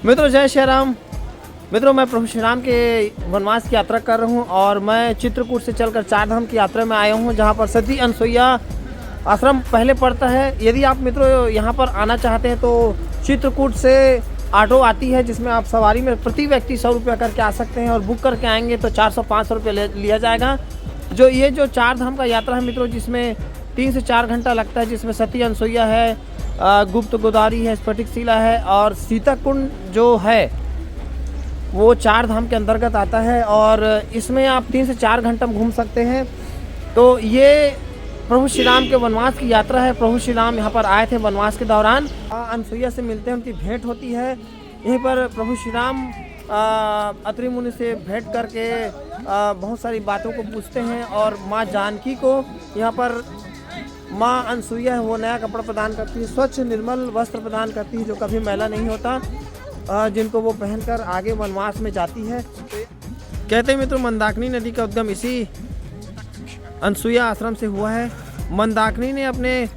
मित्रों जय श्री राम। मित्रों मैं प्रभु श्री राम के वनवास की यात्रा कर रहा हूं और मैं चित्रकूट से चलकर चार धाम की यात्रा में आया हूं, जहां पर सती अनसुईया आश्रम पहले पड़ता है। यदि आप मित्रों यहां पर आना चाहते हैं तो चित्रकूट से ऑटो आती है, जिसमें आप सवारी में प्रति व्यक्ति 100 रुपया करके आ सकते हैं और बुक करके आएंगे तो 400-500 रुपये लिया जाएगा। ये जो चार धाम का यात्रा है मित्रों, जिसमें 3 से 4 घंटा लगता है, जिसमें सती अनसुईया है, गुप्त गोदावरी है, स्फटिक शिला है और सीता कुंड जो है वो चार धाम के अंतर्गत आता है और इसमें आप 3 से 4 घंटा घूम सकते हैं। तो ये प्रभु श्री राम के वनवास की यात्रा है। प्रभु श्री राम यहाँ पर आए थे वनवास के दौरान, अनसुईया से मिलते हैं, उनकी भेंट होती है। यहीं पर प्रभु श्री राम अत्रि मुनि से भेंट करके बहुत सारी बातों को पूछते हैं और माँ जानकी को यहाँ पर माँ अनसुईया है वो नया कपड़ा प्रदान करती है, स्वच्छ निर्मल वस्त्र प्रदान करती है जो कभी मैला नहीं होता, जिनको वो पहनकर आगे वनवास में जाती है। कहते हैं मित्रों मंदाकिनी नदी का उद्गम इसी अनसुईया आश्रम से हुआ है। मंदाकिनी ने अपने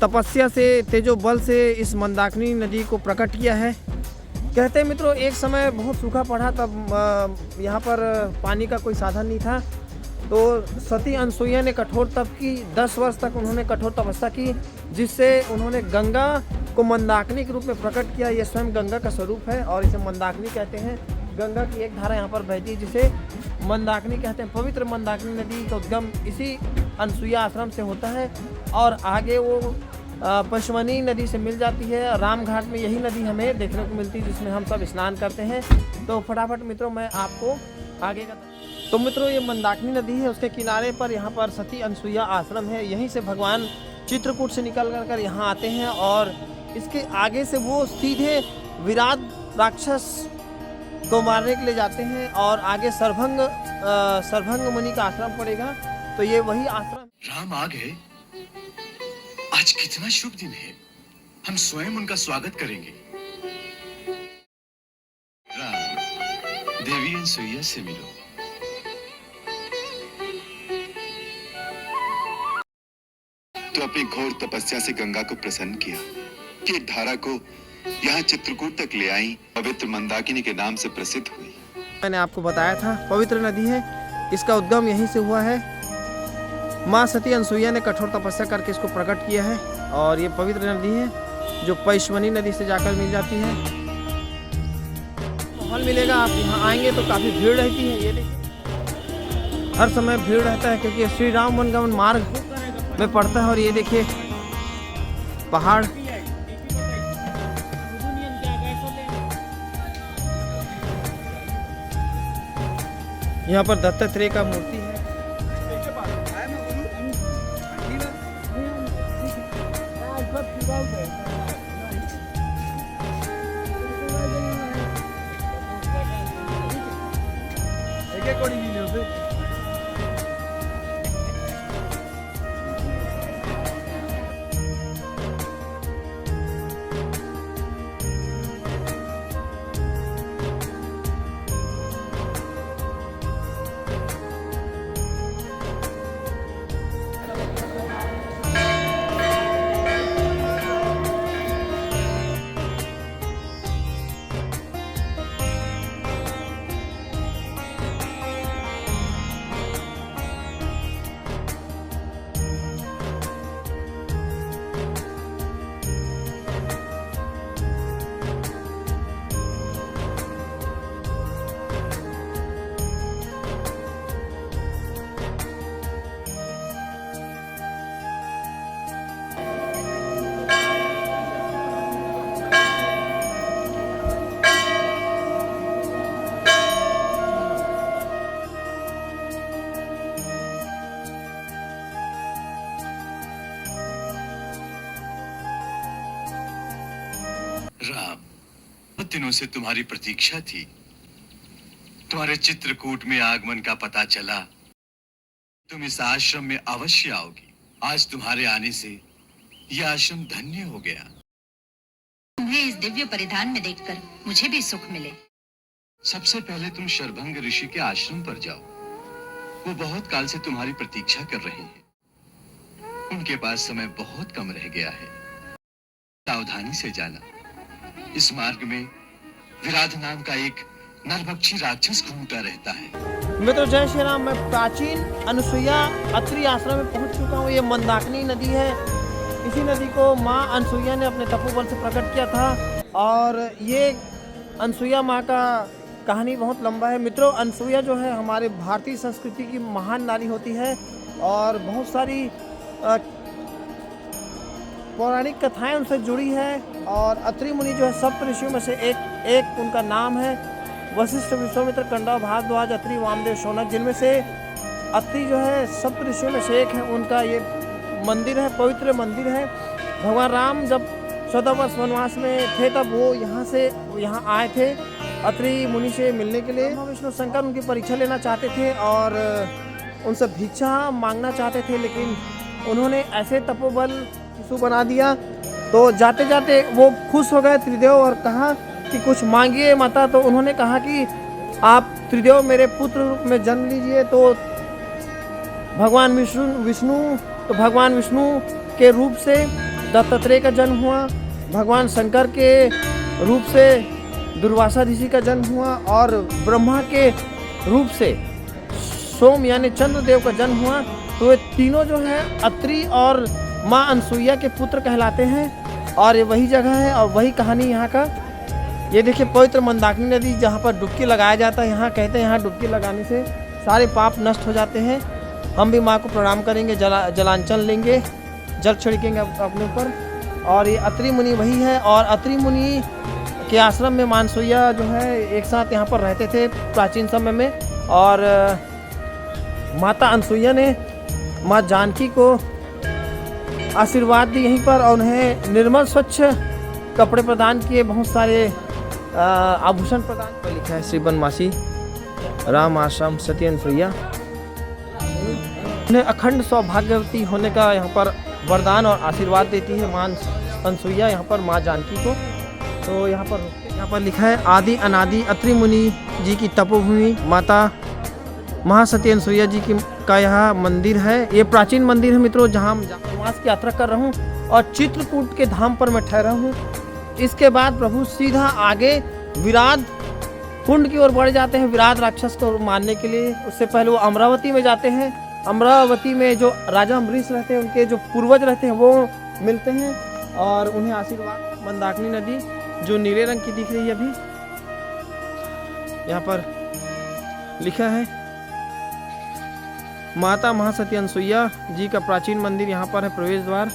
तपस्या से, तेजो बल से इस मंदाकिनी नदी को प्रकट किया है। कहते हैं मित्रों एक समय बहुत सूखा पड़ा, तब यहाँ पर पानी का कोई साधन नहीं था, तो सती अनसुईया ने कठोर तप की। 10 वर्ष तक उन्होंने कठोर तपस्या की, जिससे उन्होंने गंगा को मंदाकिनी के रूप में प्रकट किया। यह स्वयं गंगा का स्वरूप है और इसे मंदाकिनी कहते हैं। गंगा की एक धारा यहाँ पर बहती है जिसे मंदाकिनी कहते हैं। पवित्र मंदाकिनी नदी का उद्गम इसी अनसुईया आश्रम से होता है और आगे वो पशुमनी नदी से मिल जाती है। रामघाट में यही नदी हमें देखने को मिलती है जिसमें हम सब स्नान करते हैं। तो फटाफट मित्रों मैं आपको आगे का तो मित्रों ये मंदाकिनी नदी है, उसके किनारे पर यहाँ पर सती अनसुईया आश्रम है। यहीं से भगवान चित्रकूट से निकल कर यहाँ आते हैं और इसके आगे से वो सीधे विराट राक्षस को मारने के लिए जाते हैं और आगे सरभंग मुनि का आश्रम पड़ेगा। तो ये वही आश्रम। राम आ गए। आज कितना शुभ दिन है, हम स्वयं उनका स्वागत करेंगे। राम, देवी अनसुईया से मिलो। तो अपनी घोर तपस्या से गंगा को प्रसन्न किया कि धारा को यहाँ चित्रकूट तक ले आई, पवित्र मंदाकिनी के नाम से प्रसिद्ध हुई। मैंने आपको बताया था पवित्र नदी है, इसका उद्गम यहीं से हुआ है। माँ सती अनसुईया ने कठोर तपस्या करके इसको प्रकट किया है और ये पवित्र नदी है जो पैश्वनी नदी से जाकर मिल जाती है। माहौल मिलेगा, आप यहाँ आएंगे तो काफ़ी भीड़ रहती है। ये देखिए हर समय भीड़ रहता है क्योंकि श्री राम वनगमन मार्ग में पड़ता है। और ये देखिए पहाड़, यहाँ पर दत्तात्रेय का मूर्ति है। बहुत दिनों से तुम्हारी प्रतीक्षा थी। तुम्हारे चित्रकूट में आगमन का पता चला। तुम इस आश्रम में अवश्य आओगी। आज तुम्हारे आने से यह आश्रम धन्य हो गया। तुम्हें इस दिव्य परिधान में देखकर मुझे भी सुख मिले। सबसे पहले तुम शरभंग ऋषि के आश्रम पर जाओ। वो बहुत काल से तुम्हारी प्रतीक्षा कर रहे हैं। उनके पास समय बहुत कम रह गया है। सावधानी से जाना। इस मार्ग में विराध नाम का एक नरभक्षी राक्षस घूमता रहता है। मित्रों जय श्री राम। मैं प्राचीन अनसुईया अत्रि आश्रम में पहुंच चुका हूँ। ये मंदाकिनी नदी है। इसी नदी को माँ अनसुईया ने अपने तपोबल से प्रकट किया था और ये अनसुईया माँ का कहानी बहुत लंबा है। मित्रों अनसुईया जो है हमारे भारतीय संस्कृति की महान नारी होती है और बहुत सारी पौराणिक कथाएं उनसे जुड़ी है। और अत्रि मुनि जो है सप्त ऋषियों में से एक उनका नाम है। वशिष्ठ, विश्वामित्र, कंडा, भारद्वाज, अत्रि, वामदेव, शौनक, जिनमें से अत्रि जो है सप्त ऋषियों में से एक है। उनका ये मंदिर है, पवित्र मंदिर है। भगवान राम जब 14 वर्ष वनवास में थे तब वो यहाँ आए थे अत्रि मुनि से मिलने के लिए। विष्णु शंकर उनकी परीक्षा लेना चाहते थे और उनसे भिक्षा मांगना चाहते थे, लेकिन उन्होंने ऐसे तपोबल शिशु बना दिया तो जाते जाते वो खुश हो गए त्रिदेव और कहा कि कुछ मांगिए माता। तो उन्होंने कहा कि आप त्रिदेव मेरे पुत्र रूप में जन्म लीजिए। तो भगवान विष्णु के रूप से दत्तात्रेय का जन्म हुआ। भगवान शंकर के रूप से दुर्वासा ऋषि का जन्म हुआ और ब्रह्मा के रूप से सोम यानी चंद्रदेव का जन्म हुआ। तो ये तीनों जो है अत्रि और माँ अनसुईया के पुत्र कहलाते हैं और ये वही जगह है और वही कहानी यहाँ का। ये देखिए पवित्र मंदाकिनी नदी जहाँ पर डुबकी लगाया जाता है। यहाँ कहते हैं यहाँ डुबकी लगाने से सारे पाप नष्ट हो जाते हैं। हम भी माँ को प्रणाम करेंगे, जलांचल लेंगे, जल छिड़केंगे अपने ऊपर। और ये अत्रि मुनि वही है और अत्रि मुनि के आश्रम में माँ अनसुईया जो है एक साथ यहाँ पर रहते थे प्राचीन समय में। और माता अनसुईया ने माँ जानकी को आशीर्वाद दी यहीं पर और उन्हें निर्मल स्वच्छ कपड़े प्रदान किए, बहुत सारे आभूषण प्रदान पर लिखा है श्री बनवासी राम आश्रम सती अनसुईया। उन्हें अखंड सौभाग्यवती होने का यहाँ पर वरदान और आशीर्वाद देती है माँ अनसुईया यहाँ पर माँ जानकी को। तो यहाँ पर लिखा है आदि अनादि अत्रि मुनि जी की तपोभूमि माता महासती अनसुईया जी की का यह मंदिर है। ये प्राचीन मंदिर है मित्रों जहाँ वनवास की यात्रा कर रहा हूँ और चित्रकूट के धाम पर मैं ठहरा हूँ। इसके बाद प्रभु सीधा आगे विराट कुंड की ओर बढ़ जाते हैं विराट राक्षस को मारने के लिए। उससे पहले वो अमरावती में जाते हैं। अमरावती में जो राजा अम्बरीश रहते हैं उनके जो पूर्वज रहते हैं वो मिलते हैं और उन्हें आशीर्वाद। मंदाकिनी नदी जो नीले रंग की दिख रही है अभी यहाँ पर लिखा है माता महासती अनसुईया जी का प्राचीन मंदिर यहाँ पर है प्रवेश द्वार।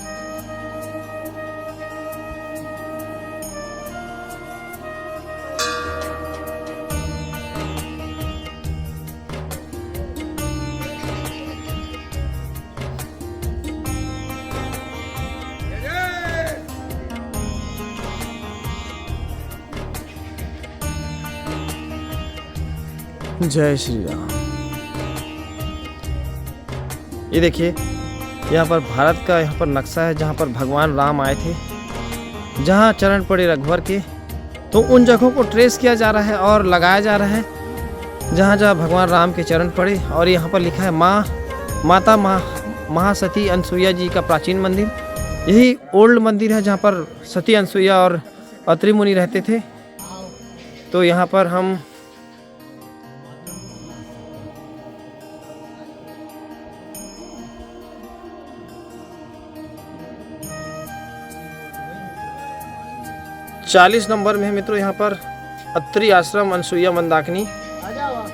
जय श्री राम। ये देखिए यहाँ पर भारत का यहाँ पर नक्शा है जहाँ पर भगवान राम आए थे, जहाँ चरण पड़े रघुवर के। तो उन जगहों को ट्रेस किया जा रहा है और लगाया जा रहा है जहाँ जहाँ भगवान राम के चरण पड़े। और यहाँ पर लिखा है माता महासती अनसुईया जी का प्राचीन मंदिर। यही ओल्ड मंदिर है जहाँ पर सती अनसुईया और अत्रि मुनि रहते थे। तो यहाँ पर हम चालीस नंबर में है मित्रों यहाँ पर अत्रि आश्रम अनसुईया मंदाकिनी।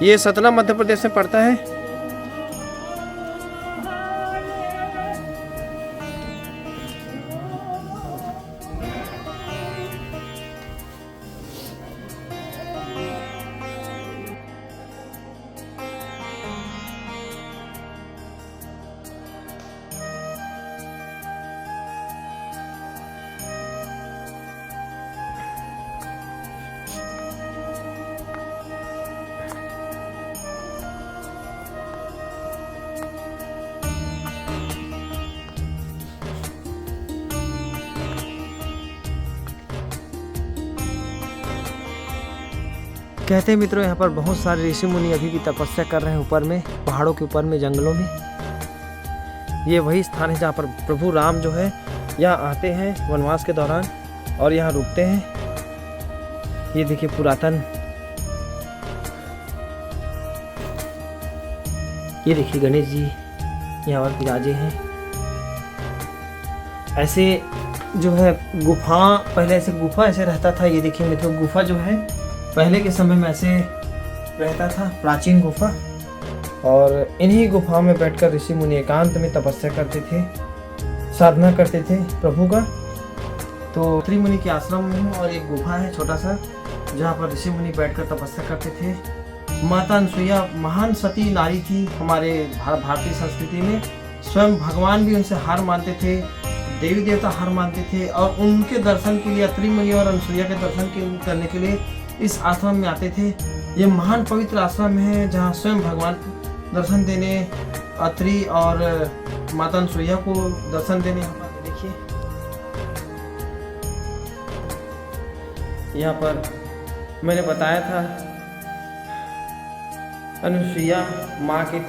ये सतना मध्य प्रदेश में पड़ता है। कहते हैं मित्रों यहाँ पर बहुत सारे ऋषि मुनि अभी भी तपस्या कर रहे हैं ऊपर में, पहाड़ों के ऊपर में, जंगलों में। ये वही स्थान है जहाँ पर प्रभु राम जो है यहाँ आते हैं वनवास के दौरान और यहाँ रुकते हैं। ये देखिए पुरातन, ये देखिए गणेश जी यहाँ पर विराजे हैं। ऐसे जो है गुफा, पहले ऐसे गुफा ऐसे रहता था। ये देखिए मित्रों गुफा जो है पहले के समय में ऐसे रहता था, प्राचीन गुफा। और इन्हीं गुफाओं में बैठकर ऋषि मुनि एकांत में तपस्या करते थे, साधना करते थे प्रभु का। तो अत्रि मुनि के आश्रम में हूँ और एक गुफा है छोटा सा जहाँ पर ऋषि मुनि बैठकर तपस्या करते थे। माता अनसुईया महान सती नारी थी हमारे भारतीय संस्कृति में। स्वयं भगवान भी उनसे हार मानते थे, देवी देवता हार मानते थे और उनके दर्शन के लिए अत्रि मुनि और अनसुईया के दर्शन करने के लिए इस आश्रम में आते थे। ये महान पवित्र आश्रम है जहाँ स्वयं भगवान दर्शन देने अत्रि और माता अनसुईया को दर्शन देने यहाँ पर देखिए, यहाँ पर मैंने बताया था अनुसुईया माँ के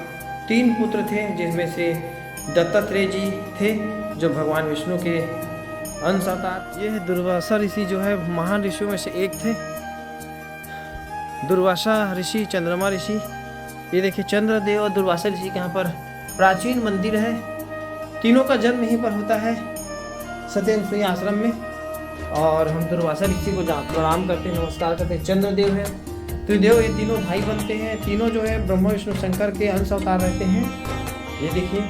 3 पुत्र थे जिसमें से दत्तात्रेय जी थे जो भगवान विष्णु के अंश अवतार। ये है दुर्वासा ऋषि जो है महान ऋषियों में से एक थे। दुर्वासा ऋषि, चंद्रमा ऋषि, ये देखिए चंद्रदेव और दुर्वासा ऋषि के यहाँ पर प्राचीन मंदिर है। तीनों का जन्म यहीं पर होता है सती अनसुईया आश्रम में। और हम दुर्वासा ऋषि को प्रणाम करते हैं, नमस्कार करते हैं। चंद्रदेव है, त्रिदेव, ये तीनों भाई बनते हैं। तीनों जो है ब्रह्मा विष्णु शंकर के अंश अवतार रहते हैं। ये देखिए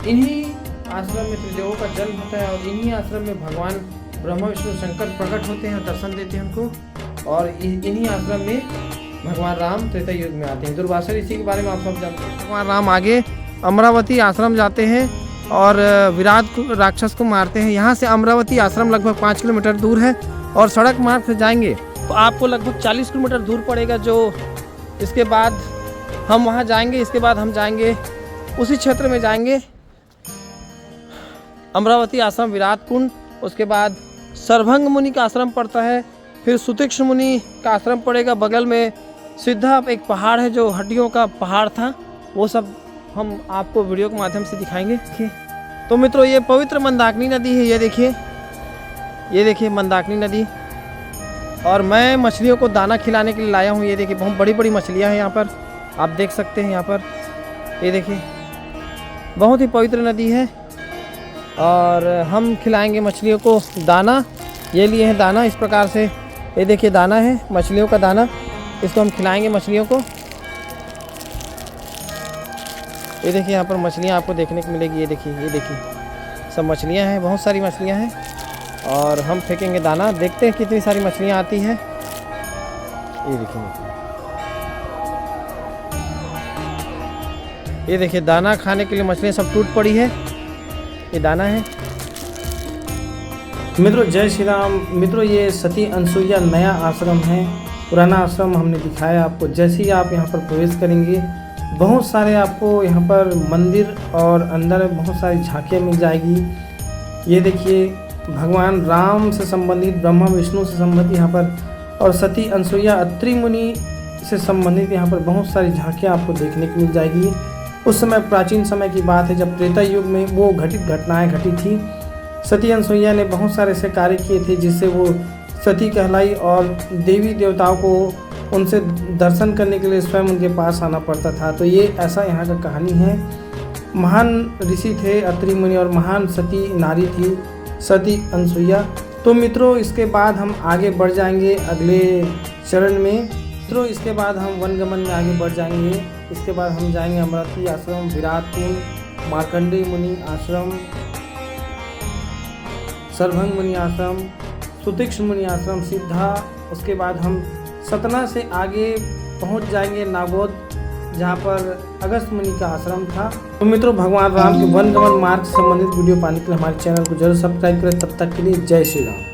इन्हीं आश्रम में त्रिदेवों का जन्म होता है और इन्हीं आश्रम में भगवान ब्रह्मा विष्णु शंकर प्रकट होते हैं और दर्शन देते हैं उनको। और इन्हीं आश्रम में भगवान राम त्रेता युग में आते हैं। दुर्वासा ऋषि के बारे में आप सब जानते हैं। भगवान राम आगे अमरावती आश्रम जाते हैं और विराट राक्षस को मारते हैं। यहाँ से अमरावती आश्रम लगभग 5 किलोमीटर दूर है और सड़क मार्ग से जाएंगे तो आपको लगभग 40 किलोमीटर दूर पड़ेगा। जो इसके बाद हम वहाँ जाएंगे, इसके बाद हम जाएंगे उसी क्षेत्र में जाएंगे अमरावती आश्रम, विराट कुंड, उसके बाद सरभंग मुनि का आश्रम पड़ता है, फिर सुतीक्ष मुनि का आश्रम पड़ेगा। बगल में सीधा एक पहाड़ है जो हड्डियों का पहाड़ था, वो सब हम आपको वीडियो के माध्यम से दिखाएंगे। तो मित्रों ये पवित्र मंदाकिनी नदी है, ये देखिए मंदाकिनी नदी। और मैं मछलियों को दाना खिलाने के लिए लाया हूँ। ये देखिए बहुत बड़ी बड़ी मछलियाँ हैं यहाँ पर, आप देख सकते हैं यहाँ पर। ये देखिए बहुत ही पवित्र नदी है और हम खिलाएंगे मछलियों को दाना। ये लिए हैं दाना इस प्रकार से, ये देखिए दाना है मछलियों का दाना, इसको हम खिलाएंगे मछलियों को। ये देखिए यहाँ पर मछलियाँ आपको देखने को मिलेगी। ये देखिए सब मछलियाँ हैं, बहुत सारी मछलियाँ हैं और हम फेंकेंगे दाना। देखते हैं कितनी सारी मछलियाँ आती हैं। ये देखिए दाना खाने के लिए मछलियाँ सब टूट पड़ी है, ये दाना है। मित्रों जय श्री राम। मित्रों ये सती अनसुईया नया आश्रम है, पुराना आश्रम हमने दिखाया आपको। जैसे ही आप यहाँ पर प्रवेश करेंगे बहुत सारे आपको यहाँ पर मंदिर और अंदर बहुत सारी झांकियाँ मिल जाएगी। ये देखिए भगवान राम से संबंधित, ब्रह्मा विष्णु से संबंधित यहाँ पर और सती अनसुईया अत्रि मुनि से संबंधित यहाँ पर बहुत सारी झांकियाँ आपको देखने को मिल जाएगी। उस समय प्राचीन समय की बात है जब त्रेता युग में वो घटित घटनाएं घटी थी। सती अनसुईया ने बहुत सारे ऐसे कार्य किए थे जिससे वो सती कहलाई और देवी देवताओं को उनसे दर्शन करने के लिए स्वयं उनके पास आना पड़ता था। तो ये ऐसा यहाँ का कहानी है। महान ऋषि थे अत्रि मुनि और महान सती नारी थी सती अनसुईया। तो मित्रों इसके बाद हम आगे बढ़ जाएंगे अगले चरण में। मित्रों इसके बाद हम वनगमन में आगे बढ़ जाएंगे। इसके बाद हम जाएंगे अमरावती आश्रम, विराट कुंड, मार्कंडेय मुनि आश्रम, सरभंग मुनि आश्रम, सुतीक्ष मुनि आश्रम सीधा। उसके बाद हम सतना से आगे पहुंच जाएंगे नागौद, जहां पर अगस्त मुनि का आश्रम था। तो मित्रों भगवान राम के वनगमन मार्ग से संबंधित वीडियो पाने के लिए हमारे चैनल को जरूर सब्सक्राइब करें। तब तक के लिए जय श्री राम।